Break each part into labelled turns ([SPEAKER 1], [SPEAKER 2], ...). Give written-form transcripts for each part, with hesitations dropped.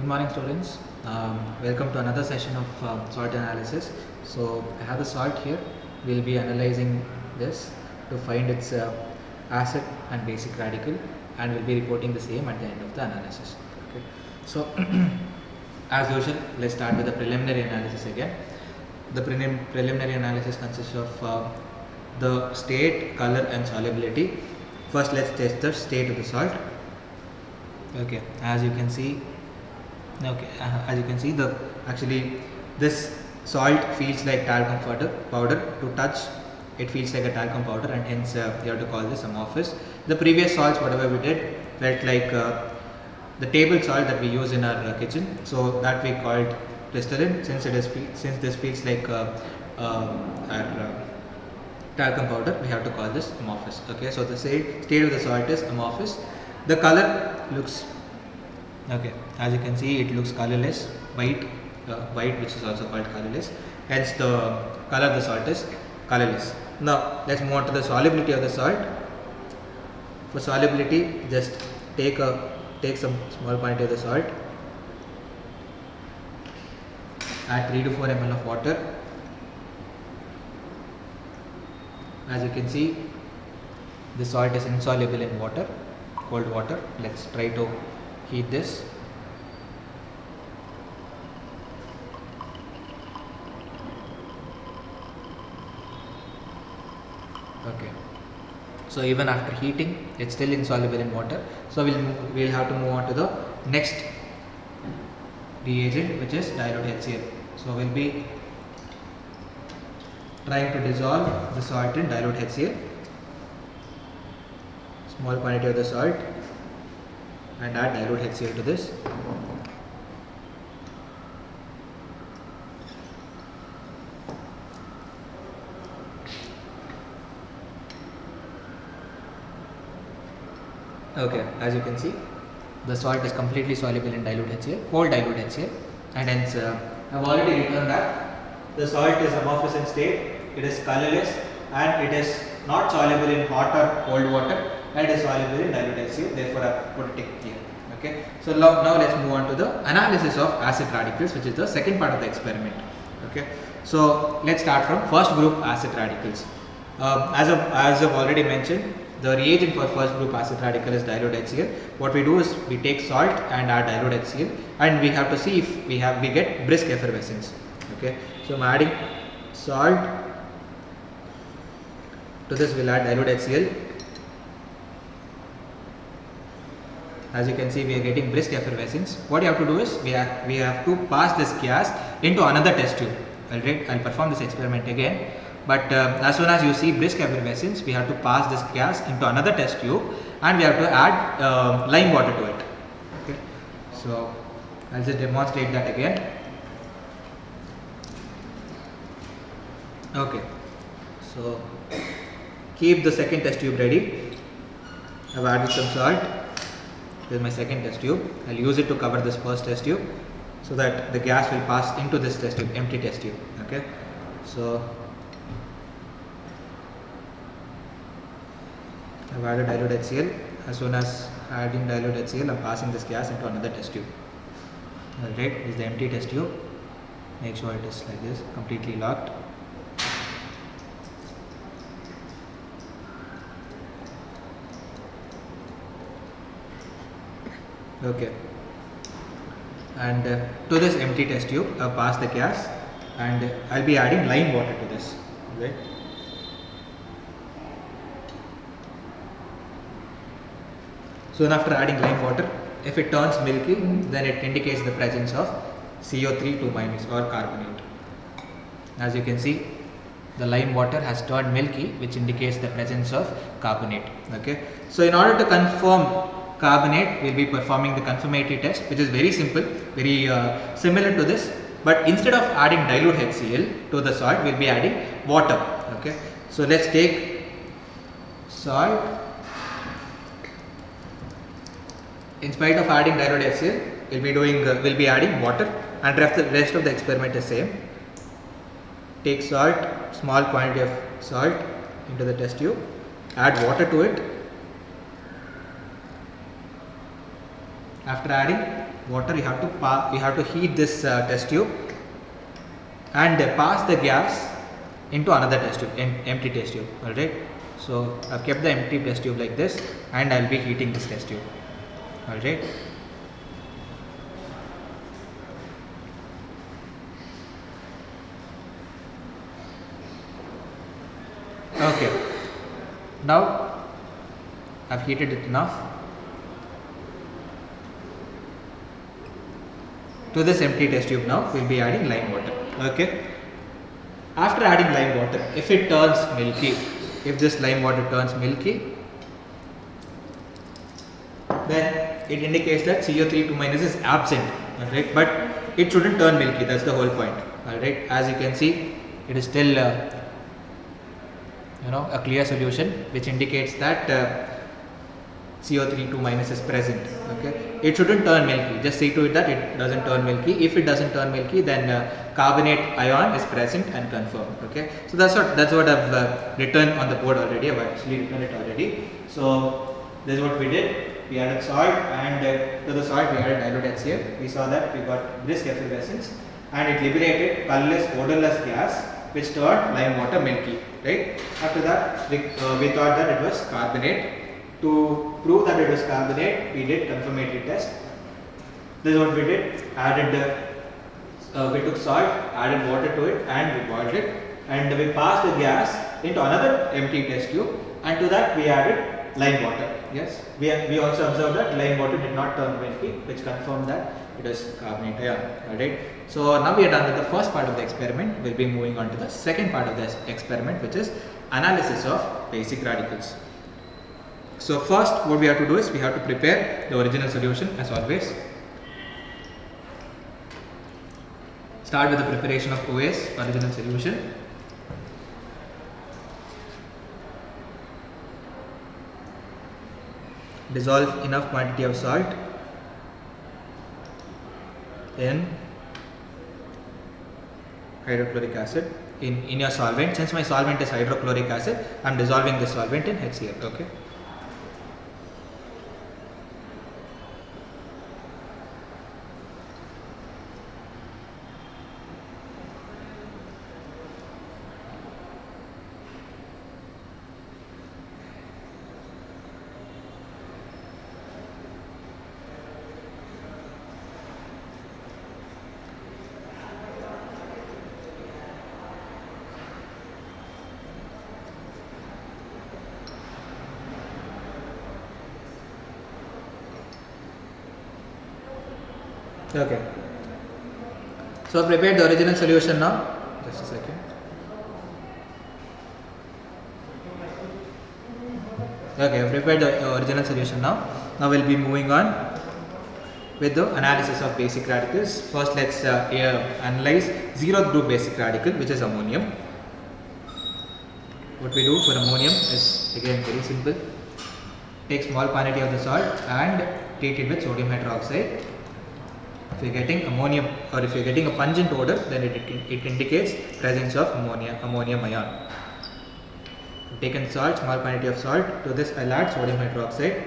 [SPEAKER 1] Good morning, students. Welcome to another session of salt analysis. So I have the salt here. We'll be analyzing this to find its acid and basic radical, and we'll be reporting the same at the end of the analysis. Okay. So as usual, let's start with the preliminary analysis again. The preliminary analysis consists of the state, color, and solubility. First, let's test the state of the salt. Okay, as you can see, the actually this salt feels like talcum powder to touch. It feels like a talcum powder, and hence you have to call this amorphous. The previous salts, whatever we did, felt like the table salt that we use in our kitchen, so that we called crystalline. Since this feels like our talcum powder, we have to call this amorphous. Okay, so the state of the salt is amorphous. The color looks okay, as you can see, it looks colorless, white, which is also called colorless. Hence, the color of the salt is colorless. Now, let's move on to the solubility of the salt. For solubility, just take some small quantity of the salt, add 3 to 4 ml of water. As you can see, the salt is insoluble in water, cold water. Let's try to heat this. Okay, so even after heating, it's still insoluble in water. So we'll have to move on to the next reagent, which is dilute HCl. So we'll be trying to dissolve the salt in dilute HCl. Small quantity of the salt, and add dilute HCl to this. Okay, as you can see, the salt is completely soluble in dilute HCl, cold dilute HCl, and hence I've already written that the salt is amorphous in state, it is colorless, and it is not soluble in hot or cold water, and it is soluble in dilute HCl. Therefore, I've put a tick here. Okay, so now let's move on to the analysis of acid radicals, which is the second part of the experiment. Okay, so let's start from first group acid radicals. As I've already mentioned, the reagent for first group acid radical is dilute HCl. What we do is we take salt and add dilute HCl, and we have to see if we get brisk effervescence. Okay, so I'm adding salt. To this we'll add dilute HCl. As you can see, we are getting brisk effervescence. What you have to do is we have to pass this gas into another test tube. Alright, I'll perform this experiment again. But as soon as you see brisk effervescence, we have to pass this gas into another test tube, and we have to add lime water to it. Okay, so I'll just demonstrate that again. Okay, so keep the second test tube ready. I've added some salt. This is my second test tube. I'll use it to cover this first test tube, so that the gas will pass into this test tube, empty test tube. Okay, so I've added dilute HCl. As soon as adding dilute HCl, I'm passing this gas into another test tube. Alright, this is the empty test tube. Make sure it is like this, completely locked. Okay, and to this empty test tube, I'll pass the gas, and I'll be adding lime water to this. Right. Soon after adding lime water, if it turns milky, then it indicates the presence of CO3 2- or carbonate. As you can see, the lime water has turned milky, which indicates the presence of carbonate. Okay, so in order to confirm carbonate, we'll be performing the confirmatory test, which is very simple, very similar to this, but instead of adding dilute HCl to the salt, we'll be adding water. Okay, so let's take salt. In spite of adding dilute HCl, we'll be adding water, and the rest of the experiment is same. Take salt, small quantity of salt into the test tube, add water to it, After adding water, you have to heat this test tube and pass the gas into another test tube, empty test tube. Alright. So I've kept the empty test tube like this, and I'll be heating this test tube. Alright. Okay. Now I've heated it enough. To this empty test tube now we'll be adding lime water. Okay. After adding lime water, if it turns milky, if this lime water turns milky, then it indicates that CO3 2 minus is absent. Alright, but it shouldn't turn milky. That's the whole point. Alright, as you can see, it is still a clear solution, which indicates that CO3 2 minus is present. Okay, it shouldn't turn milky. Just see to it that it doesn't turn milky. If it doesn't turn milky, then carbonate ion is present and confirmed. Okay, so that's what I've written on the board already. I've actually written it already. So this is what we did. We added salt, and to the salt we added dilute HCl. We saw that we got brisk effervescence, and it liberated colorless, odorless gas, which turned lime water milky. Right. After that, we thought that it was carbonate. To prove that it was carbonate, we did confirmatory test. This is what we did. We took salt, added water to it, and we boiled it, and we passed the gas into another empty test tube, and to that we added lime water. Yes, we also observed that lime water did not turn milky, which confirmed that it was carbonate ion. Alright. So now we are done with the first part of the experiment. We'll be moving on to the second part of the experiment, which is analysis of basic radicals. So first what we have to do is we have to prepare the original solution as always. Start with the preparation of OS, original solution. Dissolve enough quantity of salt in hydrochloric acid in your solvent. Since my solvent is hydrochloric acid, I am dissolving the solvent in HCl. Okay. Okay. So prepare the original solution now. Just a second. Okay, I've prepared the original solution now. Now we'll be moving on with the analysis of basic radicals. First, let's analyze zeroth group basic radical, which is ammonium. What we do for ammonium is again very simple. Take small quantity of the salt and treat it with sodium hydroxide. If you are getting ammonium, or if you are getting a pungent odor, then it indicates presence of ammonium ion. Taken salt, small quantity of salt. To this I'll add sodium hydroxide.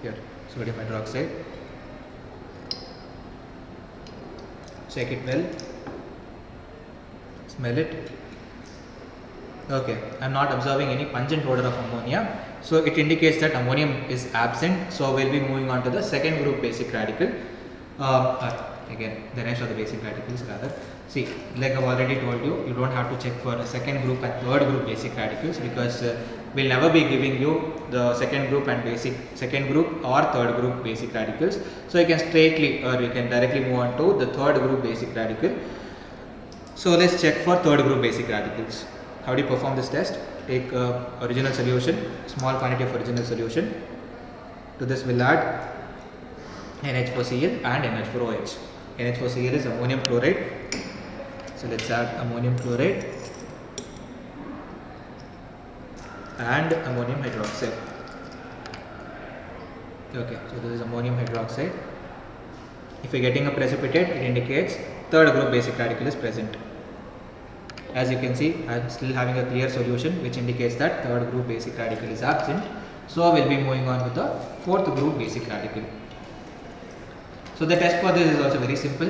[SPEAKER 1] Here, sodium hydroxide. Check it well. Smell it. Okay, I am not observing any pungent odor of ammonia. So it indicates that ammonium is absent. So we'll be moving on to the second group basic radical. Again, the rest of the basic radicals rather. See, like I've already told you, you don't have to check for a second group and third group basic radicals, because we'll never be giving you the second group or third group basic radicals. So you can you can directly move on to the third group basic radical. So let's check for third group basic radicals. How do you perform this test? Take original solution, small quantity of original solution. To this we'll add NH4Cl and NH4OH. NH4Cl is ammonium chloride. So let's add ammonium chloride and ammonium hydroxide. Okay, so this is ammonium hydroxide. If you're getting a precipitate, it indicates third group basic radical is present. As you can see, I am still having a clear solution, which indicates that third group basic radical is absent. So we'll be moving on with the fourth group basic radical. So the test for this is also very simple.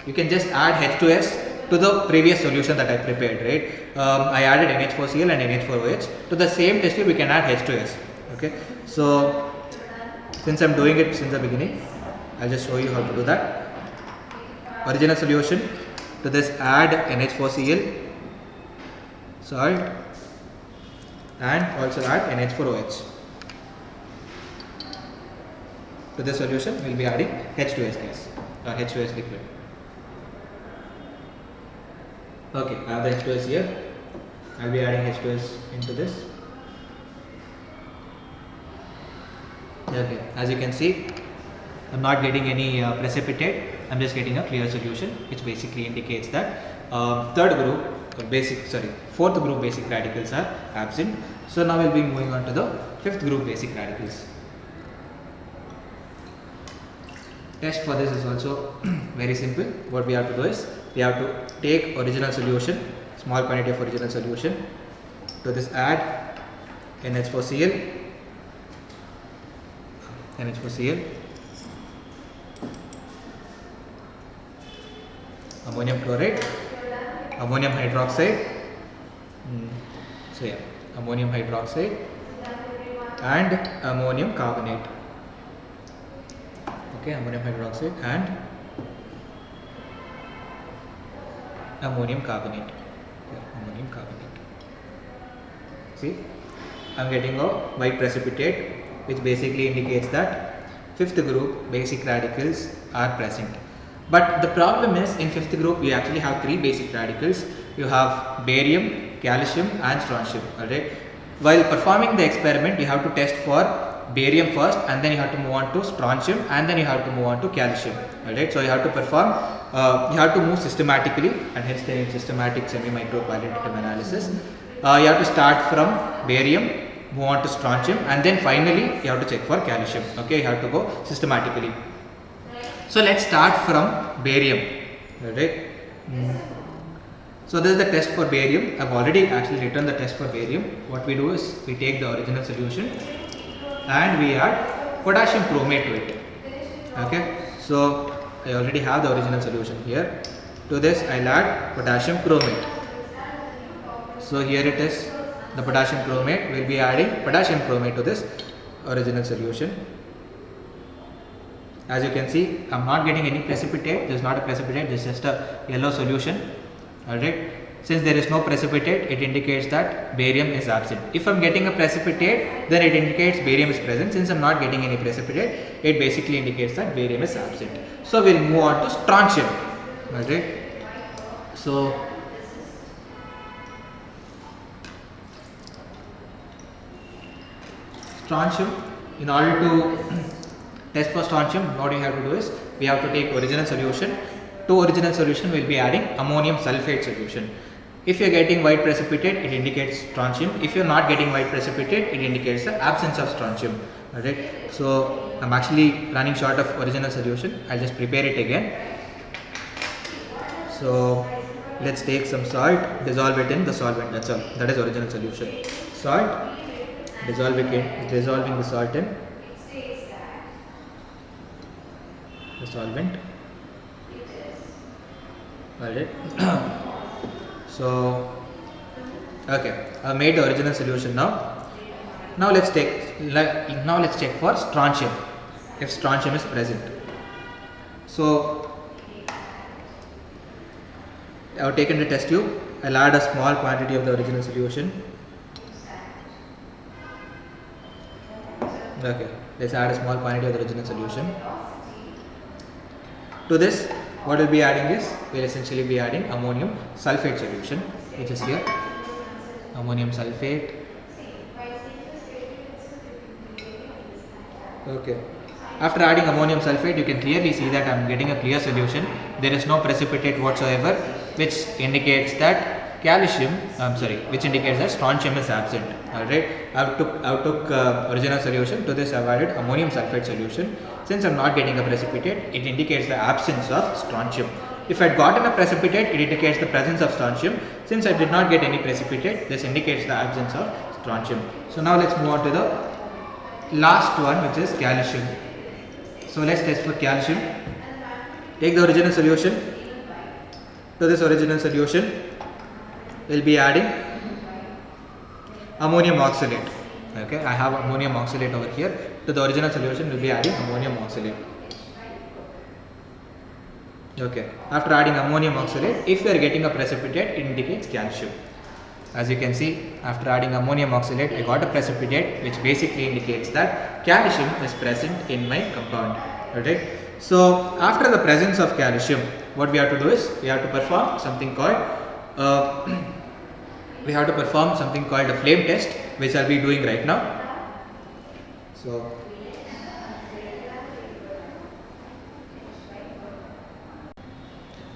[SPEAKER 1] You can just add H2S to the previous solution that I prepared, right? I added NH4Cl and NH4OH. To the same test tube, we can add H2S. Okay. So since I'm doing it since the beginning, I'll just show you how to do that. Original solution, to this add NH4Cl, salt, and also add NH4OH. To this solution, we'll be adding H2S gas or H2S liquid. Okay, I have the H2S here. I'll be adding H2S into this. Okay, as you can see, I'm not getting any precipitate. I'm just getting a clear solution, which basically indicates that fourth group basic radicals are absent. So now we'll be moving on to the fifth group basic radicals. Test for this is also very simple. What we have to do is we have to take original solution, small quantity of original solution. To this add NH4Cl, ammonium chloride, ammonium hydroxide, ammonium hydroxide and ammonium carbonate. Okay, ammonium hydroxide and ammonium carbonate. Ammonium carbonate. See, I'm getting a white precipitate, which basically indicates that fifth group basic radicals are present. But the problem is, in fifth group we actually have three basic radicals. You have barium, calcium and strontium. Alright. While performing the experiment, you have to test for barium first, and then you have to move on to strontium, and then you have to move on to calcium. Alright. So you have to perform, you have to move systematically, and hence the name systematic semi-micro qualitative analysis. You have to start from barium, move on to strontium, and then finally you have to check for calcium. Okay, you have to go systematically. So let's start from barium. Right. So this is the test for barium. I've already actually written the test for barium. What we do is we take the original solution and we add potassium chromate to it. Okay. So I already have the original solution here. To this I'll add potassium chromate. So here it is, the potassium chromate. We'll be adding potassium chromate to this original solution. As you can see, I'm not getting any precipitate. This is not a precipitate, this is just a yellow solution. Alright. Since there is no precipitate, it indicates that barium is absent. If I'm getting a precipitate, then it indicates barium is present. Since I'm not getting any precipitate, it basically indicates that barium is absent. So we'll move on to strontium. Alright. So strontium, in order to test for strontium, what we have to do is we have to take original solution. To original solution, we will be adding ammonium sulfate solution. If you are getting white precipitate, it indicates strontium. If you are not getting white precipitate, it indicates the absence of strontium. Alright. So I'm actually running short of original solution. I'll just prepare it again. So let's take some salt, dissolve it in the solvent. That's all. That is original solution. Salt, dissolving the salt in the solvent. Alright. So okay, I made the original solution now. Now let's check for strontium, if strontium is present. So I have taken the test tube. I'll add a small quantity of the original solution. Okay, let's add a small quantity of the original solution. To this, what we'll be adding is, we'll essentially be adding ammonium sulfate solution, which is here, ammonium sulfate. Okay. After adding ammonium sulfate, you can clearly see that I am getting a clear solution. There is no precipitate whatsoever, which indicates that which indicates that strontium is absent. Alright. I took original solution. To this I have added ammonium sulfate solution. Since I am not getting a precipitate, it indicates the absence of strontium. If I had gotten a precipitate, it indicates the presence of strontium. Since I did not get any precipitate, this indicates the absence of strontium. So now let's move on to the last one, which is calcium. So let's test for calcium. Take the original solution. To this original solution, we'll be adding ammonium oxalate. Okay, I have ammonium oxalate over here. To the original solution, we'll be adding ammonium oxalate. Okay, after adding ammonium oxalate, if we are getting a precipitate, it indicates calcium. As you can see, after adding ammonium oxalate, I got a precipitate which basically indicates that calcium is present in my compound. Alright. So after the presence of calcium, what we have to do is we have to perform something called a flame test, which I'll be doing right now. So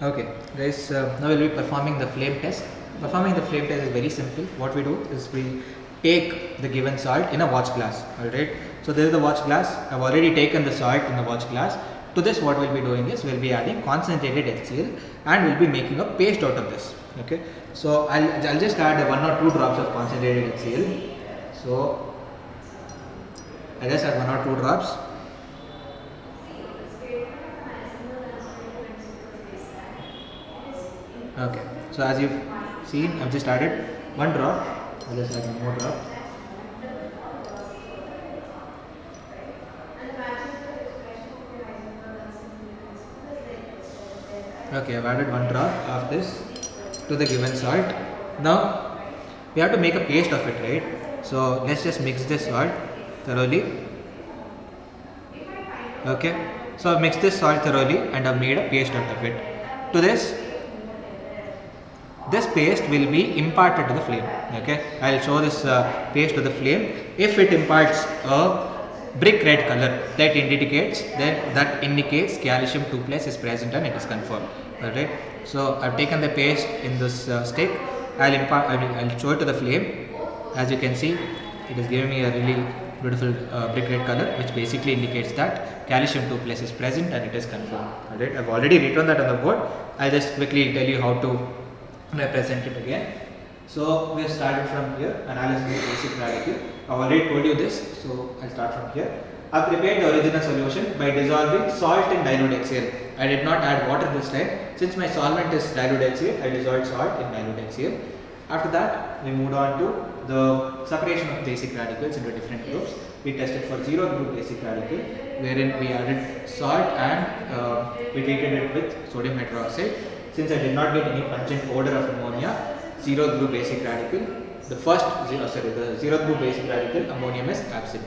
[SPEAKER 1] okay guys, now we'll be performing the flame test. Performing the flame test is very simple. What we do is we take the given salt in a watch glass. Alright, so there is the watch glass. I've already taken the salt in the watch glass. To this, what we'll be doing is we'll be adding concentrated HCl and we'll be making a paste out of this. Okay, so I'll just add 1 or 2 drops of concentrated HCl. So I just add 1 or 2 drops. Okay, so as you've seen, I've just added 1 drop. I'll just add 1 more drop. Okay, I've added 1 drop of this to the given salt. Now we have to make a paste of it, right? So let's just mix this salt thoroughly. Okay, so I've mixed this salt thoroughly and I've made a paste out of it. To this paste will be imparted to the flame. Okay, I'll show this paste to the flame. If it imparts a brick red color, that indicates calcium 2 plus is present and it is confirmed. Alright, so I've taken the paste in this stick. I'll show it to the flame. As you can see, it is giving me a really beautiful brick red color, which basically indicates that calcium 2 plus is present and it is confirmed. Alright, I've already written that on the board. I'll just quickly tell you how to represent it again. So we have started from here, analysis of basic radical. I've already told you this, so I'll start from here. I've prepared the original solution by dissolving salt in dilute HCl. I did not add water this time. Since my solvent is dilute HCl, I dissolved salt in dilute HCl. After that, we moved on to the separation of basic radicals into different groups. We tested for 0 group basic radical, wherein we added salt and we treated it with sodium hydroxide. Since I did not get any pungent odor of ammonia, 0 group basic radical, the 0 group basic radical, ammonium is absent.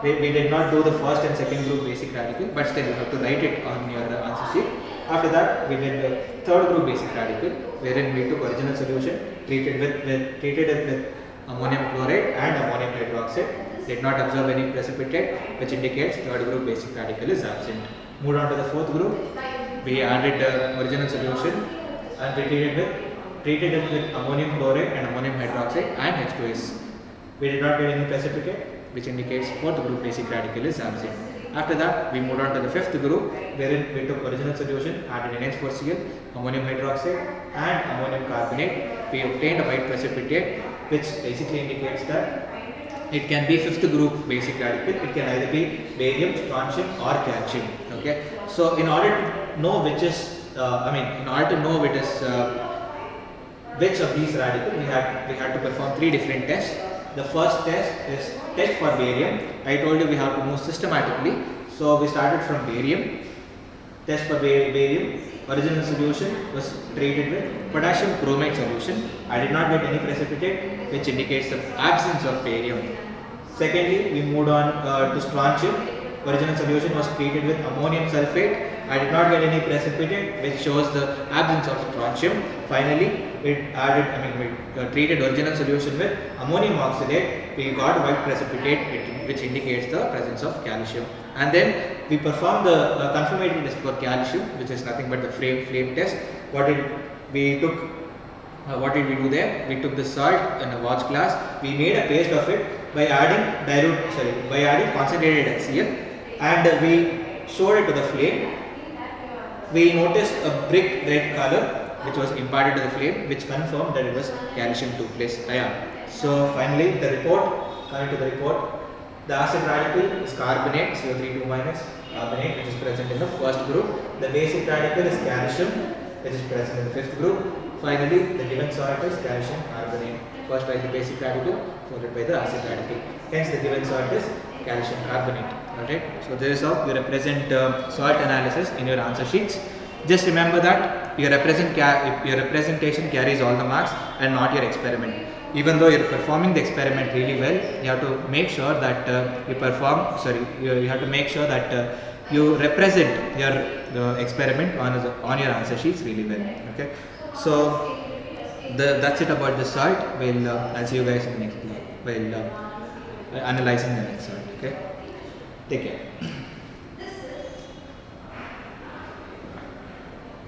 [SPEAKER 1] We did not do the first and second group basic radical, but still you have to write it on your answer sheet. After that, we did the 3rd group basic radical, wherein we took original solution, treated it with ammonium chloride and ammonium hydroxide, did not observe any precipitate, which indicates 3rd group basic radical is absent. Moved on to the 4th group. We added the original solution and treated it with ammonium chloride and ammonium hydroxide and H2S. We did not get any precipitate, which indicates 4th group basic radical is absent. After that, we moved on to the 5th group, wherein we took original solution, added NH4Cl, ammonium hydroxide and ammonium carbonate. We obtained a white precipitate, which basically indicates that it can be 5th group basic radical. It can either be barium, strontium or calcium. Okay. So in order to know which of these radicals, we had to perform 3 different tests. The first test is test for barium. I told you we have to move systematically. So we started from barium. Test for barium. Original solution was treated with potassium chromate solution. I did not get any precipitate, which indicates the absence of barium. Secondly, we moved on to strontium. Original solution was treated with ammonium sulfate. I did not get any precipitate, which shows the absence of strontium. Finally, we treated original solution with ammonium oxalate. We got a white precipitate, which indicates the presence of calcium. And then we performed the confirmatory test for calcium, which is nothing but the flame test. What did we do there? We took the salt in a watch glass. We made a paste of it by adding concentrated HCl, and we showed it to the flame. We noticed a brick red color, which was imparted to the flame, which confirmed that it was calcium 2 plus ion. So finally, coming to the report, the acid radical is carbonate, CO3 2 minus. carbonate, which is present in the first group. The basic radical is calcium, which is present in the fifth group. Finally, the given salt is calcium carbonate. First by the basic radical, followed by the acid radical. Hence, the given salt is calcium carbonate. Alright. So this is how you represent salt analysis in your answer sheets. Just remember that your representation carries all the marks and not your experiment. Even though you're performing the experiment really well, you have to make sure that you have to make sure that you represent your experiment on your answer sheets really well. Okay, so that's it about the salt. I'll see you guys in the next video while analyzing the next salt. Okay, take care.